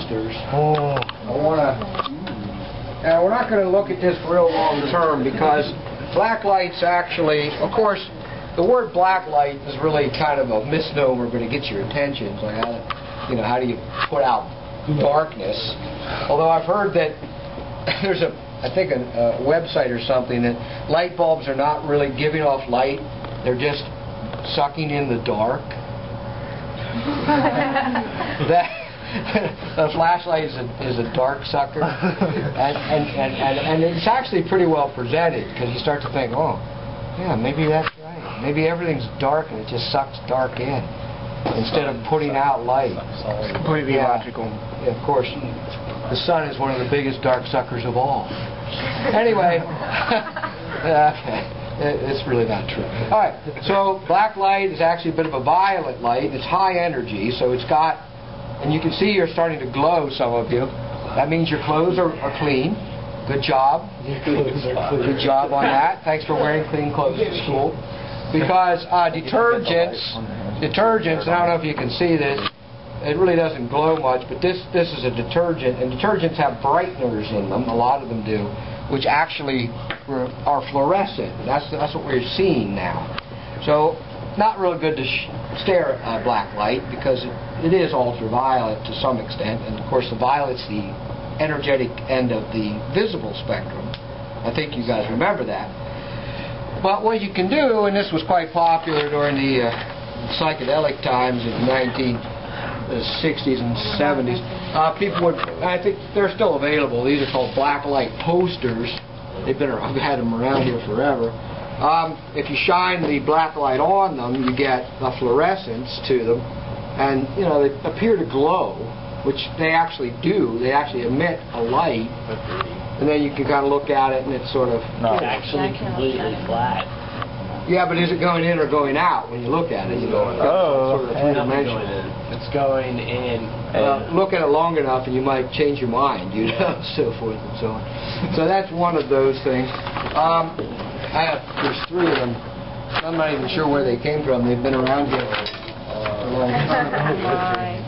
posters. And we're not going to look at this real long term because black lights actually, of course, the word black light is really kind of a misnomer, going to get your attention. It's like, how do you put out darkness? Although I've heard that there's I think a website or something that light bulbs are not really giving off light; they're just sucking in the dark. A flashlight is a dark sucker, and it's actually pretty well presented because you start to think, oh, yeah, maybe that's right. Maybe everything's dark and it just sucks dark in instead of putting out light. Completely logical. Yeah, of course, the sun is one of the biggest dark suckers of all. Anyway, okay. It's really not true. All right, so black light is actually a bit of a violet light. It's high energy, so it's got, and you can see you're starting to glow, some of you. That means your clothes are clean. Good job. Good job on that. Thanks for wearing clean clothes to school. Because detergents, and I don't know if you can see this, it really doesn't glow much, but this is a detergent, and detergents have brighteners in them, a lot of them do, which actually are fluorescent. That's what we're seeing now. So, not real good to stare at black light because it is ultraviolet to some extent, and of course the violet's the energetic end of the visible spectrum. I think you guys remember that. But what you can do, and this was quite popular during the psychedelic times in the 1960s and 70s, people would, I think they're still available, these are called black light posters. I've had them around here forever. If you shine the black light on them, you get a fluorescence to them, and they appear to glow, which they actually do. They actually emit a light, and then you can kind of look at it, and it's sort of it's actually completely flat. Yeah, but is it going in or going out when you look at it? Sort of three-dimensional. It's going in. Look at it long enough, and you might change your mind, so forth and so on. So that's one of those things. There's three of them. I'm not even sure where they came from. They've been around here for a long time.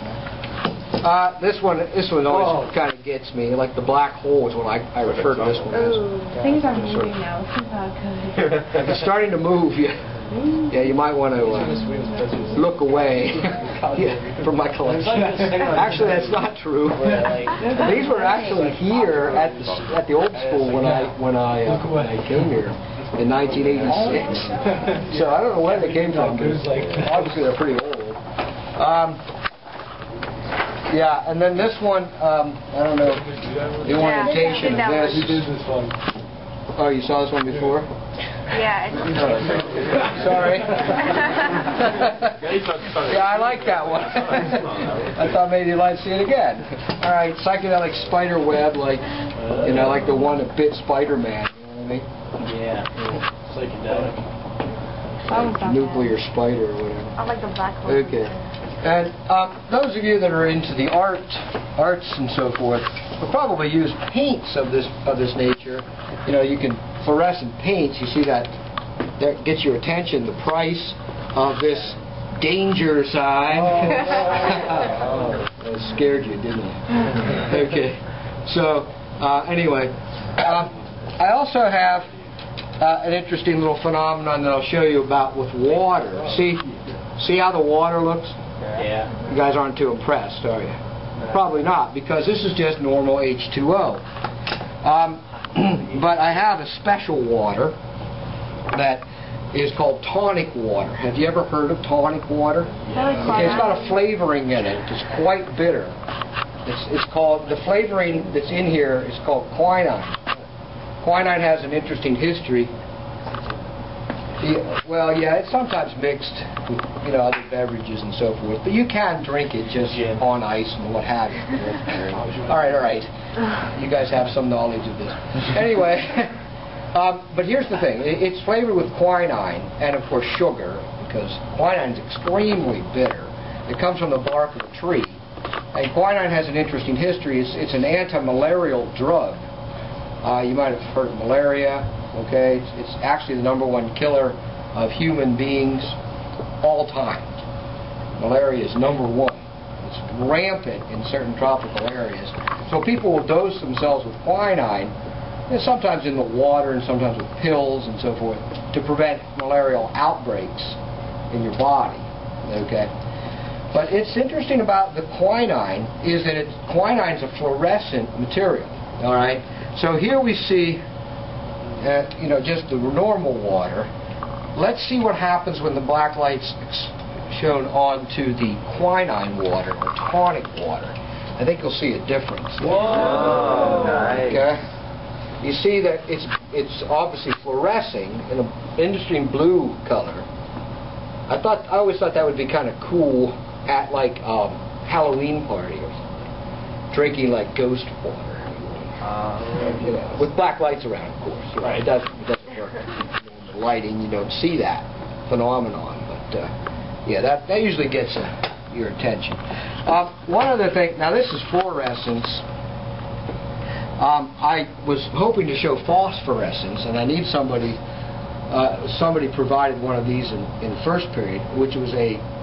This one always kind of gets me. Like the black hole is what I refer to this one as. Things are moving now. This is not good. If it's starting to move, yeah, you might want to look away from my collection. Actually, that's not true. These were actually here at the old school when I came here in 1986. So I don't know where they came from. Obviously, they're pretty old. Yeah, and then this one, I don't know the orientation of this. Oh, you saw this one before? Yeah. Sorry. Yeah, I like that one. I thought maybe you'd like to see it again. All right, psychedelic spider web, like the one that bit Spider-Man. You know what I mean? Yeah. Psychedelic. Nuclear spider or whatever. I like the black one. Okay. And those of you that are into the arts and so forth will probably use paints of this nature. You can fluorescent paints. You see that gets your attention. The price of this danger sign. That scared you, didn't it? Okay. So anyway, I also have an interesting little phenomenon that I'll show you about with water. See how the water looks? Yeah. You guys aren't too impressed, are you? No. Probably not, because this is just normal H2O. But I have a special water that is called tonic water. Have you ever heard of tonic water? Okay, it's got a flavoring in it. It's quite bitter. It's called, the flavoring that's in here is called quinine. Quinine has an interesting history. Well, yeah, it's sometimes mixed with other beverages and so forth, but you can drink it just on ice and what have you. All right. You guys have some knowledge of this. Anyway, but here's the thing. It's flavored with quinine and, of course, sugar, because quinine is extremely bitter. It comes from the bark of a tree. And quinine has an interesting history. It's an anti-malarial drug. You might have heard of malaria. Okay, it's actually the #1 killer of human beings all time. Malaria is #1. it's rampant in certain tropical areas. So people will dose themselves with quinine, and sometimes in the water and sometimes with pills and so forth, to prevent malarial outbreaks in your body. Okay? But it's interesting about the quinine is that quinine is a fluorescent material. All right? So here we see, just the normal water. Let's see what happens when the black light's shown onto the quinine water or tonic water. I think you'll see a difference. Whoa! Nice. Okay? You see that it's obviously fluorescing in an industry blue color. I always thought that would be kind of cool at like Halloween party or something, drinking like ghost water. With black lights around, of course. Right. It doesn't work. The lighting, you don't see that phenomenon. But yeah, that usually gets your attention. One other thing. Now this is fluorescence. I was hoping to show phosphorescence, and I need somebody. Somebody provided one of these in first period, which was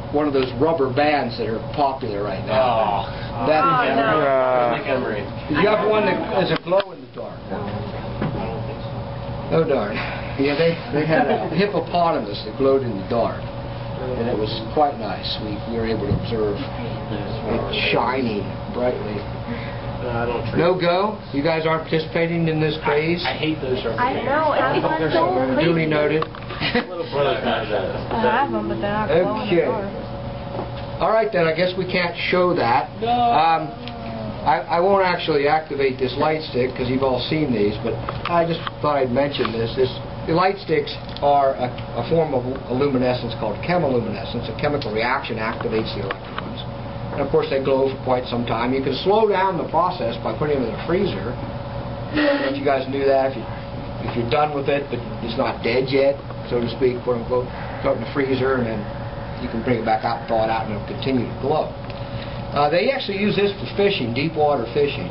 one of those rubber bands that are popular right now. Oh. That I is think I'm ready. Did you have one that is a glow in the dark? Oh darn. Yeah, they had a hippopotamus that glowed in the dark, and it was quite nice. We were able to observe it shining brightly. No go? You guys aren't participating in this craze? I hate those rubber I know, it's so crazy. Duly noted. Little brother has that. I have them, but they're not glowing in the Okay. dark. All right, then I guess we can't show that. No. I won't actually activate this light stick because you've all seen these, but I just thought I'd mention this. The light sticks are a form of luminescence called chemiluminescence. A chemical reaction activates the electrons. And of course they glow for quite some time. You can slow down the process by putting them in a freezer. I don't know if you guys knew that. If you're done with it, but it's not dead yet, so to speak, quote unquote, throw it in the freezer and then you can bring it back out, thaw it out, and it'll continue to glow. They actually use this for fishing, deep water fishing.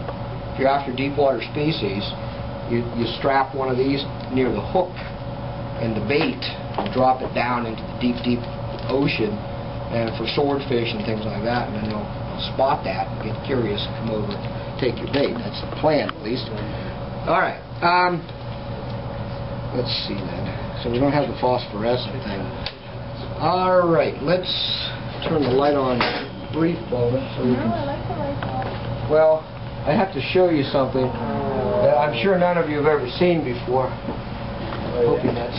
If you're after deep water species, you strap one of these near the hook and the bait and drop it down into the deep, deep ocean, and for swordfish and things like that, and then they'll spot that and get curious and come over and take your bait. That's the plan, at least. All right. Let's see then. So we don't have the phosphorescent thing. All right. Let's turn the light on a brief moment so we can. I like the lights off. Well, I have to show you something that I'm sure none of you have ever seen before. Hoping that's.